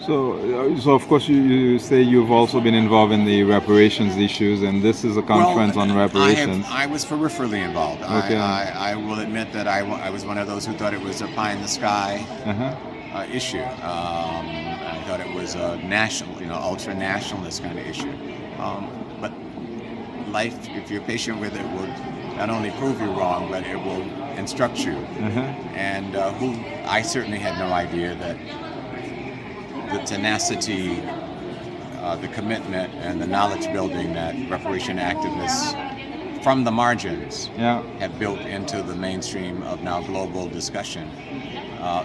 So of course, you say you've also been involved in the reparations issues, and this is a conference on reparations. I was peripherally involved. Okay. I will admit that I was one of those who thought it was a pie in the sky issue. I thought it was a national, ultra nationalist kind of issue. But life, if you're patient with it, will not only prove you wrong, but it will instruct you. And I certainly had no idea that the tenacity, the commitment, and the knowledge building that reparation activists from the margins have built into the mainstream of now global discussion.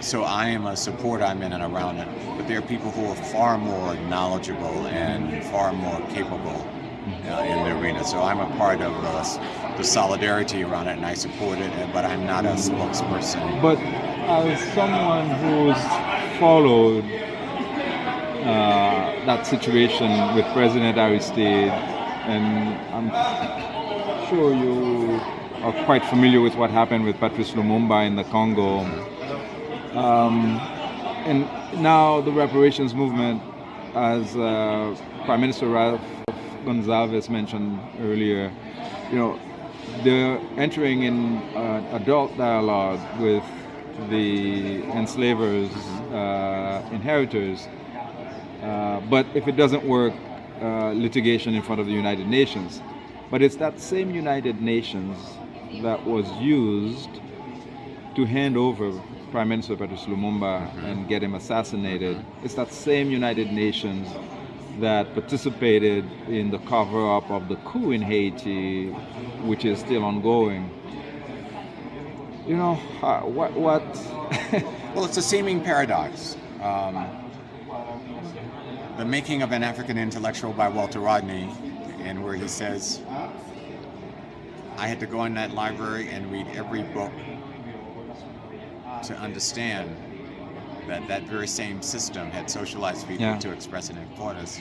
So I am a supporter, I'm in and around it, but there are people who are far more knowledgeable and far more capable in the arena. So I'm a part of the solidarity around it, and I support it, but I'm not a spokesperson. But as someone who's followed that situation with President Aristide, and I'm sure you are quite familiar with what happened with Patrice Lumumba in the Congo. And now the reparations movement, as Prime Minister Ralph Gonsalves mentioned earlier, they're entering in adult dialogue with the enslavers, inheritors. But if it doesn't work, litigation in front of the United Nations. But it's that same United Nations that was used to hand over Prime Minister Patrice Lumumba and get him assassinated. It's that same United Nations that participated in the cover-up of the coup in Haiti, which is still ongoing. What? Well, it's a seeming paradox. The Making of an African Intellectual by Walter Rodney, and where he says, I had to go in that library and read every book to understand that that very same system had socialized people to express it in quotas.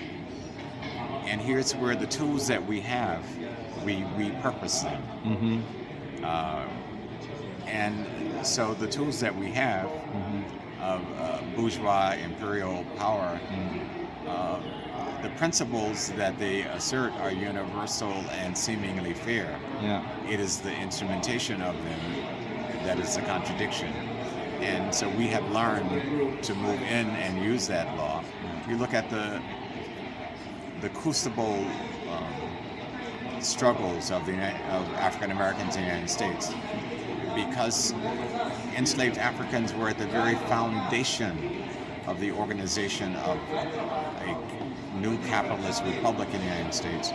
And here's where the tools that we have, we repurpose them. And so the tools that we have of bourgeois imperial power, the principles that they assert are universal and seemingly fair. It is the instrumentation of them that is the contradiction. And so we have learned to move in and use that law. You look at the crucible struggles of African Americans in the United States, because enslaved Africans were at the very foundation of the organization of a new capitalist republic in the United States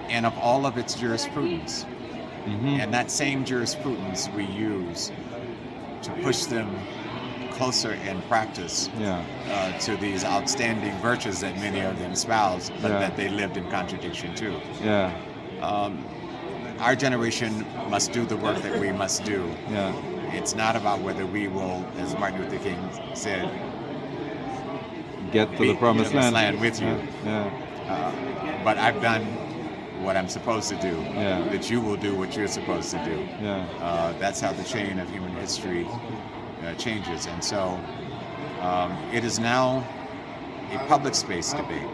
and of all of its jurisprudence. And that same jurisprudence we use to push them closer in practice to these outstanding virtues that many of them espouse, but that they lived in contradiction to. Our generation must do the work that we must do. It's not about whether we will, as Martin Luther King said, get to the promised land with you. But I've done what I'm supposed to do, that you will do what you're supposed to do. That's how the chain of human history changes. And so it is now a public space debate.